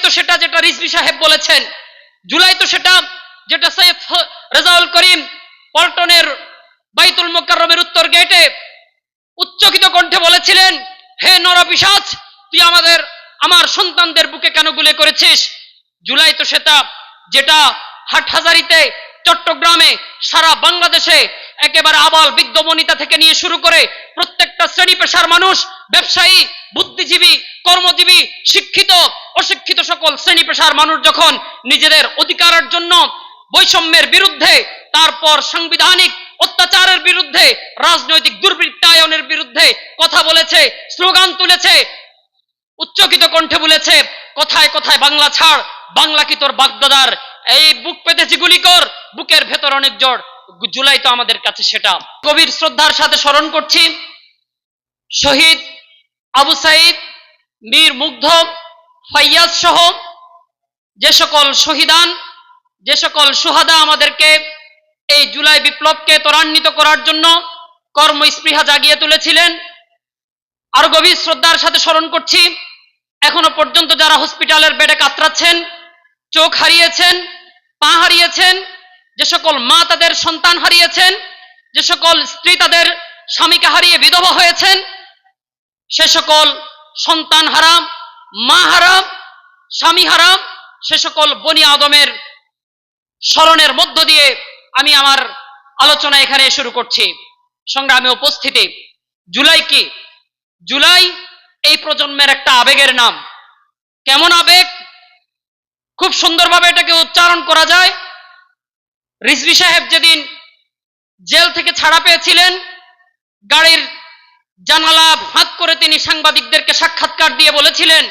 তো সেটা যেটা রিজভী সাহেব বলেছেন, জুলাই তো সেটা যেটা সৈয়দ রেজাউল করিম পল্টনের বাইতুল মোকাররমের উত্তর গেটে উচ্চকিত কণ্ঠে বলেছিলেন, হে নরপিশাচ, তুই আমার সন্তানদের বুকে কেন গুলি করেছিস। জুলাই তো সেটা যেটা হাটহাজারীতে, চট্টগ্রামে, সারা বাংলাদেশে একেবারে আবাল বৃদ্ধ বনিতা থেকে নিয়ে শুরু করে প্রত্যেকটা শ্রেণী পেশার মানুষ, ব্যবসায়ী, বুদ্ধিজীবী, কর্মজীবী, শিক্ষিত, অশিক্ষিত সকল শ্রেণী পেশার মানুষ যখন নিজেদের অধিকারের জন্য, বৈষম্যের বিরুদ্ধে, তারপর সাংবিধানিক অত্যাচারের বিরুদ্ধে, রাজনৈতিক দুর্বৃত্তায়নের বিরুদ্ধে কথা বলেছে, স্লোগান তুলেছে, উচ্চকিত কণ্ঠে বলেছে, কথায় কথায় বাংলা ছাড়, বাংলা কি তোর বাগদাদার, এই বুক পেতেছি গুলি কর, বুকের ভেতর অনেক জোর। জুলাই তো আমাদের কাছে সেটা। গভীর শ্রদ্ধার সাথে স্মরণ করছি শহীদ আবু সাইদ, মীর মুগ্ধ, ফাইয়াজ সহ যে সকল শহীদান, যে সকল সুহাদা আমাদেরকে এই জুলাই বিপ্লবকে ত্বরান্বিত করার জন্য কর্মস্পৃহা জাগিয়ে তুলেছিলেন। আর গভীর শ্রদ্ধার সাথে স্মরণ করছি এখনো পর্যন্ত যারা হসপিটালের বেডে কাতরাচ্ছেন, চোখ হারিয়েছেন, পা হারিয়েছেন, যে সকল মা তাদের সন্তান হারিয়েছেন, যে সকল স্ত্রী তাদের স্বামীকে হারিয়ে বিধবা হয়েছেন, সে সকল সন্তান হারাম, মা হারাম, স্বামী হারাম, সে সকল বনি আদমের স্মরণের মধ্য দিয়ে আমি আমার আলোচনা এখানে শুরু করছি। সংগ্রামী উপস্থিতি, জুলাই কি? জুলাই এই প্রজন্মের একটা আবেগের নাম। কেমন আবেগ? খুব সুন্দরভাবে এটাকে উচ্চারণ করা যায়। রিজভী সাহেব যেদিন জেল থেকে ছাড়া পেয়েছিলেন, গাড়ির জানালা ফাঁক করে তিনি সাংবাদিকদেরকে সাক্ষাৎকার দিয়ে বলেছিলেন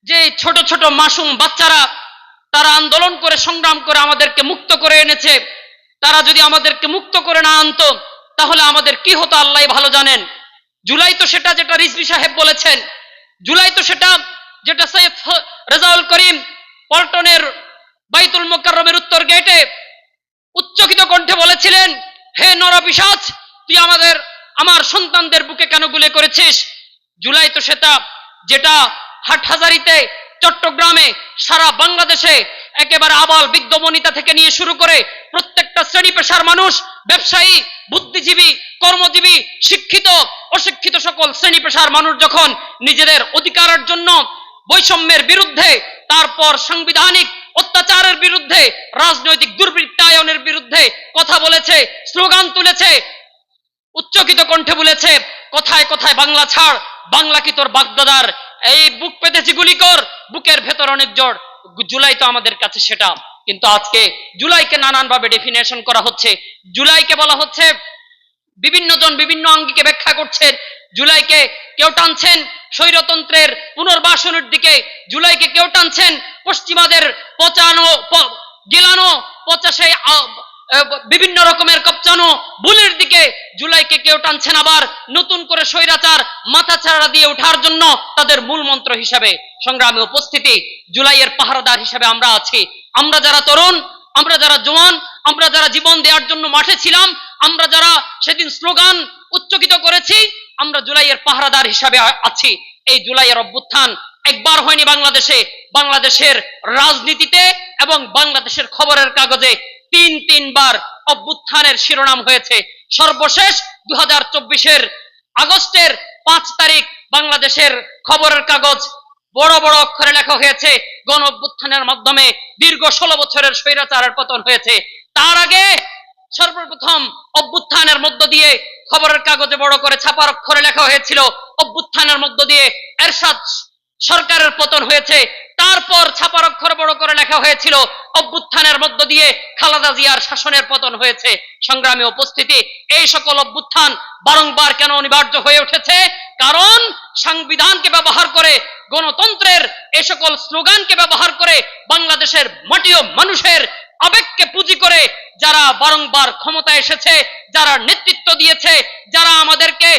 যে ছোট ছোট মাসুম বাচ্চারা তারা আন্দোলন করে সংগ্রাম করে আমাদেরকে মুক্ত করে এনেছে, তারা যদি আমাদেরকে মুক্ত করে না আনতো তাহলে আমাদের কি হতো আল্লাহ ভালো জানেন। জুলাই তো সেটা যেটা রিজভী সাহেব বলেছেন, জুলাই তো সেটা যেটা সৈয়দ রেজাউল করিম পল্টনের বাইতুল মোকাররমের উত্তর গেটে উচ্চকিত কণ্ঠে বলেছিলেন, হে নরপিশাচ, তুই আমার সন্তানদের বুকে কেন গুলি করেছিস। জুলাই তো সেটা যেটা হাটহাজারীতে, চট্টগ্রামে, সারা বাংলাদেশে একেবারে আবাল বৃদ্ধ বনিতা থেকে নিয়ে শুরু করে প্রত্যেকটা শ্রেণী পেশার মানুষ, ব্যবসায়ী, বুদ্ধিজীবী, কর্মজীবী, শিক্ষিত, অশিক্ষিত সকল শ্রেণী পেশার মানুষ যখন নিজেদের অধিকারের জন্য, বৈষম্যের বিরুদ্ধে, তারপর সাংবিধানিক অত্যাচারের বিরুদ্ধে, রাজনৈতিক দুর্বৃত্তায়নের বিরুদ্ধে কথা বলেছে, স্লোগান তুলেছে, উচ্চকিত কণ্ঠে বলেছে, কথায় কথায় বাংলা ছাড়, বাংলা কি তোর বাগদাদার, এই বুক পেতেছি গুলি কর, বুকের ভেতর অনেক জোর। জুলাই তো আমাদের কাছে সেটা। কিন্তু আজকে জুলাইকে নানানভাবে ডেফিনেশন করা হচ্ছে। জুলাইকে বলা হচ্ছে, বিভিন্ন জন বিভিন্ন আঙ্গিকে ব্যাখ্যা করছেন। জুলাইকে কেউ টানছেন স্বৈরতন্ত্রের পুনর্বাসনের দিকে, জুলাইকে কেউ টানছেন পশ্চিমাদের পচানো, গিলানো, পচাশে বিভিন্ন রকমের কপচানো বুলের দিকে। জুলাইকে কেউ টানছেন আবার নতুন করে স্বৈরাচার মাথাচাড়া দিয়ে ওঠার জন্য তাদের মূল মন্ত্র হিসাবে। সংগ্রামী উপস্থিতি, জুলাইয়ের পাহারাদার হিসাবে আমরা আছি। আমরা যারা তরুণ, আমরা যারা জওয়ান, আমরা যারা জীবন দেওয়ার জন্য মাঠে ছিলাম, আমরা যারা সেদিন স্লোগান উচ্চকিত করেছি, আমরা জুলাইয়ের পাহারাদার হিসাবে আছি। এই জুলাইয়ের অভ্যুত্থান একবার হয়নি বাংলাদেশে, বাংলাদেশের রাজনীতিতে এবং বাংলাদেশের খবরের কাগজে তিনবার অভ্যুত্থানের শিরোনাম হয়েছে। সর্বশেষ 2024 আগস্টের 5 তারিখ বাংলাদেশের খবরের কাগজ বড় বড় অক্ষরে লেখা হয়েছে, গণ অভ্যুত্থানের মাধ্যমে দীর্ঘ 16 বছরের স্বৈরাচারের পতন হয়েছে। তার আগে সর্বপ্রথম অভ্যুত্থানের মধ্য দিয়ে খবরের কাগজে বড় করে ছাপার অক্ষরে লেখা হয়েছিল, অভ্যুত্থানের মধ্য দিয়ে এরশাদ সরকারের পতন হয়েছে। তারপর ছাপার অক্ষরে বড় করে লেখা হয়েছিল, অভ্যুত্থানের মধ্য দিয়ে খালেদা জিয়ার শাসনের পতন হয়েছে। সংগ্রামী উপস্থিতি, এই সকল অভ্যুত্থান বারংবার কেন অনিবার্য হয়ে উঠেছে? কারণ সংবিধানকে ব্যবহার করে, গণতন্ত্রের এই সকল স্লোগানকে ব্যবহার করে, বাংলাদেশের মাটি ও মানুষের আবেগকে পুঁজি করে যারা বারংবার ক্ষমতায় এসেছে, যারা নেতৃত্ব দিয়েছে, যারা আমাদেরকে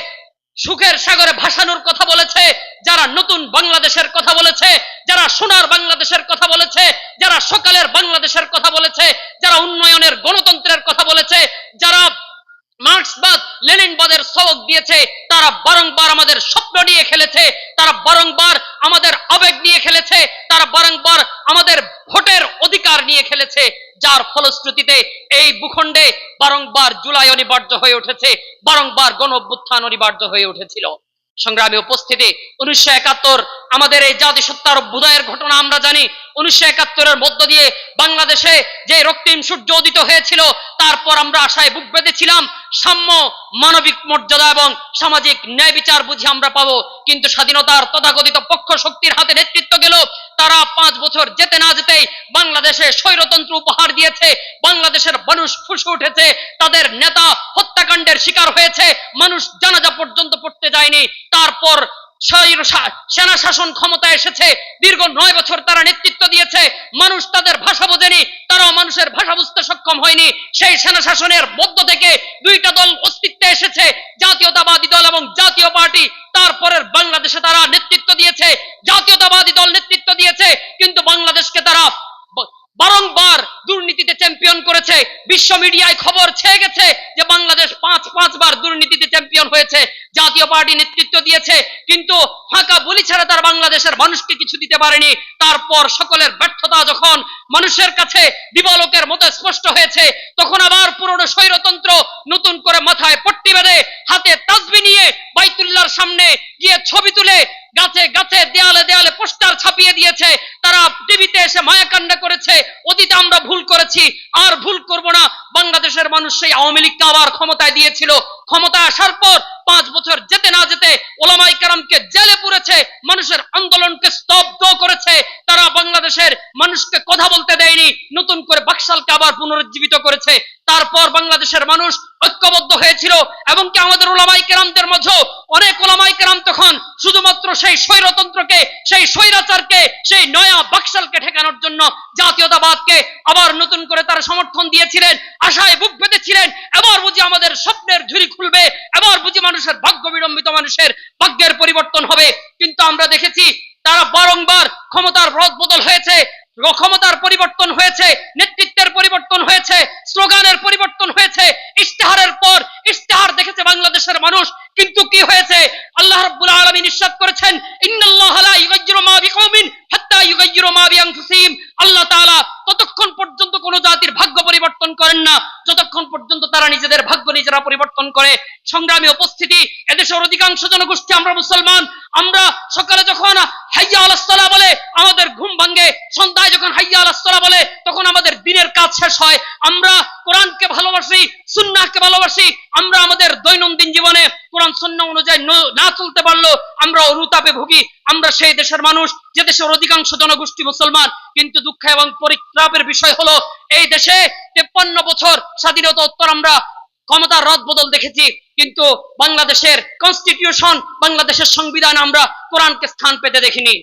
সুখের সাগরে ভাসানোর কথা বলেছে, যারা নতুন বাংলাদেশের কথা বলেছে, যারা সোনার বাংলাদেশের কথা বলেছে, যারা সকালের বাংলাদেশের কথা বলেছে, যারা উন্নয়নের গণতন্ত্রের কথা বলেছে, যারা মার্ক্সবাদ লেনিনবাদের সবক দিয়েছে, তারা বারংবার আমাদের স্বপ্ন নিয়ে খেলেছে, তারা বারংবার আমাদের আবেগ নিয়ে খেলেছে, তারা বারংবার আমাদের ভোটের অধিকার নিয়ে খেলেছে, যার ফলশ্রুতিতে এই ভূখণ্ডে বারংবার জুলাই অনিবার্য হয়ে উঠেছে, বারংবার গণ অভ্যুত্থান অনিবার্য হয়ে উঠেছিল। সংগ্রামী উপস্থিতি, 1971 আমাদের এই জাতিসত্তার অভ্যুদয়ের ঘটনা আমরা জানি। 1971-এর মধ্য দিয়ে বাংলাদেশে যে রক্তিম সূর্য উদিত হয়েছিল, তারপর আমরা আশায় বুক বেঁধেছিলাম সাম্য, মানবিক মর্যাদা এবং সামাজিক ন্যায় বিচার বুঝি আমরা পাবো। কিন্তু স্বাধীনতার তথাকথিত পক্ষ শক্তির হাতে নেতৃত্ব গেল। তারা 5 বছর যেতে না যেতেই বাংলাদেশে স্বৈরতন্ত্র উপহার দিয়েছে। বাংলাদেশের মানুষ ফুঁসে উঠেছে, তাদের নেতা হত্যাকাণ্ডের শিকার হয়েছে, মানুষ জানাজা পর্যন্ত পড়তে যায়নি। তারপর সেনা শাসন ক্ষমতা এসেছে, দীর্ঘ 9 বছর তারা নেতৃত্ব দিয়েছে। মানুষ তাদের ভাষা বোঝেনি, তারাও মানুষের ভাষা বুঝতে সক্ষম হয়নি। সেই সেনা শাসনের মধ্য থেকে 2টা দল অস্তিত্বে এসেছে, জাতীয়তাবাদী দল এবং জাতীয় পার্টি। তারপরের বাংলাদেশে তারা নেতৃত্ব দিয়েছে, জাতীয়তাবাদী দল নেতৃত্ব দিয়েছে, কিন্তু বাংলাদেশকে তারা বারংবার দুর্নীতিতে চ্যাম্পিয়ন করেছে। বিশ্ব মিডিয়ায় খবর ছেয়ে গেছে যে বাংলাদেশ 5বার দুর্নীতিতে চ্যাম্পিয়ন হয়েছে। জাতীয় পার্টি নেতৃত্ব দিয়েছে, কিন্তু ফাঁকা বলি ছাড়া তার বাংলাদেশের মানুষকে কিছু দিতে পারেনি। তারপর সকলের ব্যর্থতা যখন মানুষের কাছে দিবালোকের মতো স্পষ্ট হয়েছে, তখন আবার পুরনো স্বৈরতন্ত্র নতুন করে মাথায় পট্টি বেঁধে হাতে তাসবিহ নিয়ে বাইতুল্লাহর সামনে গিয়ে ছবি তুলে গাছে গাছে দেয়ালে দেয়ালে পোস্টার ছাপিয়ে দিয়েছে। তারা টিভিতে এসে মায়াকান্না করেছে, অতীতে আমরা ভুল করেছি, আর ভুল করব না। বাংলাদেশের মানুষ সেই আওয়ামী লীগকে আবার ক্ষমতায় দিয়েছিল। ক্ষমতা আসার পর 5 বছর যেতে না যেতে ওলামায়ে কেরামকে জেলে পুরেছে, মানুষের আন্দোলনকে স্তব্ধ করেছে। তারা বাংলাদেশের মানুষকে কথা বলতে দেয়নি, নতুন করে বাকশালকে আবার পুনরুজ্জীবিত করেছে। তারপর বাংলাদেশের মানুষ ঐক্যবদ্ধ হয়েছিল, এবং কি আমাদের ওলামায়ে কেরামদের মাঝে অনেক ওলামায়ে কেরাম তখন শুধুমাত্র সেই স্বৈরতন্ত্রকে, সেই স্বৈরাচারকে, সেই নয়া বাকশালকে ঠেকানোর জন্য জাতীয়তাবাদকে আবার নতুন করে তারা সমর্থন দিয়েছিলেন, আশায় বুক বেঁধেছিলেন এবার বুঝি আমাদের স্বপ্নের ঝুড়ি খুলবে, এবার বুঝি মানুষের ভাগ্য বিড়ম্বিত মানুষের ভাগ্যের পরিবর্তন হবে। কিন্তু আমরা দেখেছি তারা বারংবার ক্ষমতার রদ বদল হয়েছে, ক্ষমতার পরিবর্তন হয়েছে, নেতৃত্বের পরিবর্তন হয়েছে, স্লোগানের পরিবর্তন হয়েছে, ইশতেহারের পর ইশতেহার দেখেছে বাংলাদেশের মানুষ। কিন্তু কি হয়েছে? আল্লাহ রাব্বুল আলামিন ইরশাদ করেছেন, ইন্নাল্লাহা লা ইউগাইয়িরু মা বিকওমিন হাত্তা ইউগাইয়িরু মা বিআনফুসিহিম। আল্লাহ তাআলা ততক্ষণ পর্যন্ত কোন জাতির ভাগ্য পরিবর্তন করেন না যতক্ষণ পর্যন্ত তারা নিজেদের ভাগ্য নিজেরা পরিবর্তন করে। সংগ্রামী উপস্থিতি, এদেশের অধিকাংশ জনগোষ্ঠী আমরা মুসলমান। আমরা সকালে যখন হাইয়া আলাস সালাহ বলে আমাদের ঘুম ভাঙে, সন্ধ্যায় যখন হাইয়া আলাস সালাহ বলে তখন আমাদের দিনের কাজ শেষ হয়। আমরা কোরআনকে ভালোবাসি, সুন্নাহকে ভালোবাসি। আমরা আমাদের দৈনন্দিন জীবনে কোরআন সুন্নাহ অনুযায়ী না চলতে পারলো আমরা অনুতাপে ভুগি। আমরা সেই দেশের মানুষ যে দেশের অধিকাংশ জনগোষ্ঠী মুসলমান। কিন্তু দুঃখ এবং পরিত্রাপের বিষয় হলো, এই দেশে 53 বছর স্বাধীনতা উত্তর আমরা ক্ষমতার রদ বদল দেখেছি, কিন্তু বাংলাদেশের কনস্টিটিউশন, বাংলাদেশের সংবিধান আমরা কোরআনকে স্থান পেতে দেখিনি।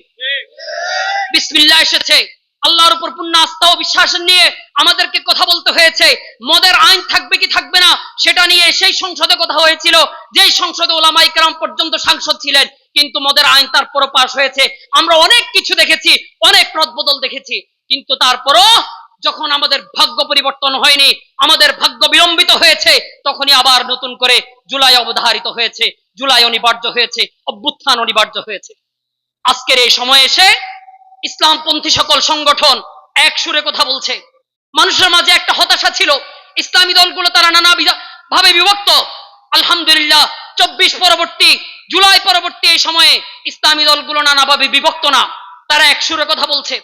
বিসমিল্লাহ এসেছে, আল্লাহর উপর পূর্ণ আস্থা ও বিশ্বাস নিয়ে আমাদেরকে কথা বলতে হয়েছে। মদের আইন থাকবে কি থাকবে না সেটা নিয়ে সেই সংসদে কথা হয়েছিল, যেই সংসদে ওলামায়ে কেরাম পর্যন্ত সাংসদ ছিলেন, কিন্তু মদের আইন তারপরও পাশ হয়েছে। আমরা অনেক কিছু দেখেছি, অনেক রদবদল দেখেছি, কিন্তু তারপরও যখন আমাদের ভাগ্য পরিবর্তন হয়নি, আমাদের ভাগ্য বিলম্বিত হয়েছে, তখনই আবার নতুন করে জুলাই অবধারিত হয়েছে, জুলাই অনিবার্য হয়েছে, অভ্যুত্থান অনিবার্য হয়েছে। আজকের এই সময়ে এসে ইসলামপন্থী সকল সংগঠন এক সুরে কথা বলছে। মানুষের মাঝে একটা হতাশা ছিল, ইসলামী দলগুলো তারা নানা ভাবে বিভক্ত। আলহামদুলিল্লাহ 24 পরবর্তী, জুলাই পরবর্তী এই সময়ে ইসলামী দলগুলো নানাভাবে বিভক্ত না, তারা এক সুরে কথা বলছে,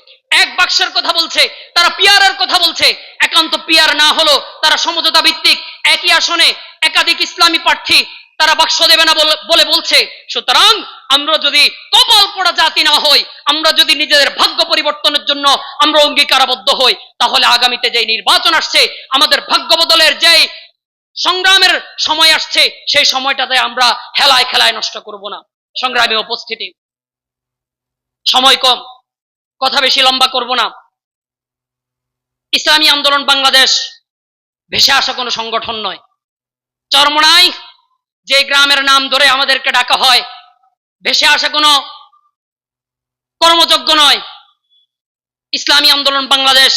এক বাক্সের কথা বলছে, তারা পিয়ারের কথা বলছে। একান্ত পিয়ার না হলো তারা সমঝোতা ভিত্তিক একই আসনে একাধিক ইসলামী প্রার্থী তারা বাক্স দেবে না বলে বলছে। সুতরাং আমরা যদি কপাল পোড়া জাতি না হই, আমরা যদি নিজেদের ভাগ্য পরিবর্তনের জন্য আমরা অঙ্গীকারাবদ্ধ হই, তাহলে আগামীতে যে নির্বাচন আসছে, আমাদের ভাগ্য বদলের যে সংগ্রামের সময় আসছে, সেই সময়টাতে আমরা হেলায় খেলায় নষ্ট করব না। সংগ্রামী উপস্থিতি, সময় কম, কথা বেশি লম্বা করব না। ইসলামী আন্দোলন বাংলাদেশ ভেসে আসা কোনো সংগঠন নয়। চরমোনাই যে গ্রামের নাম ধরে আমাদেরকে ডাকা হয়, ভেসে আসা কোনো কর্মযজ্ঞ নয়। ইসলামী আন্দোলন বাংলাদেশ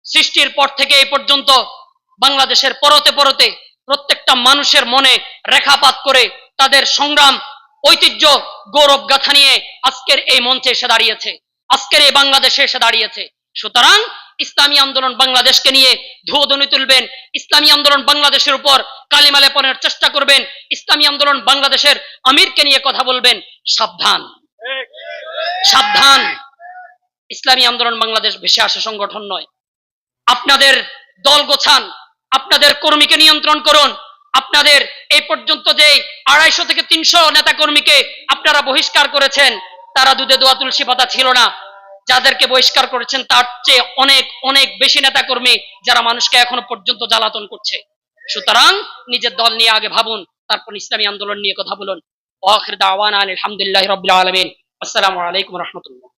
সৃষ্টির পর থেকে এই পর্যন্ত বাংলাদেশের পরতে পরতে প্রত্যেকটা মানুষের মনে রেখাপাত করে তাদের সংগ্রাম, ঐতিহ্য, গৌরব গাথা নিয়ে আজকের এই মঞ্চে এসে দাঁড়িয়েছে। আজকের এই বাংলাদেশে এসে দাঁড়িয়েছে। সুতরাং ইসলামী আন্দোলন বাংলাদেশকে নিয়ে ধুয়োধ্বনি তুলবেন, ইসলামী আন্দোলন বাংলাদেশের উপর কালিমা লেপনের চেষ্টা করবেন, ইসলামী আন্দোলন বাংলাদেশের আমিরকে নিয়ে কথা বলবেন, সাবধান সাবধান। ইসলামী আন্দোলন বাংলাদেশ ভেসে আসা সংগঠন নয়। আপনাদের দল গোছান, আপনাদের কর্মীকে নিয়ন্ত্রণ করুন। আপনাদের এই পর্যন্ত যে 250 থেকে 300 নেতা কর্মীকে আপনারা বহিষ্কার করেছেন, তারা দুধে দোয়া তুলসী পাতা ছিল না। যাদেরকে বহিষ্কার করেছেন তার চেয়ে অনেক অনেক বেশি নেতা কর্মী যারা মানুষকে এখনো পর্যন্ত জ্বালাতন করছে। সুতরাং নিজের দল নিয়ে আগে ভাবুন, তারপর ইসলামী আন্দোলন নিয়ে কথা বলুন। ওয়া আখির দাওয়ানা আলহামদুলিল্লাহি রাব্বিল আলামিন। আসসালামু আলাইকুম ওয়া রাহমাতুল্লাহ।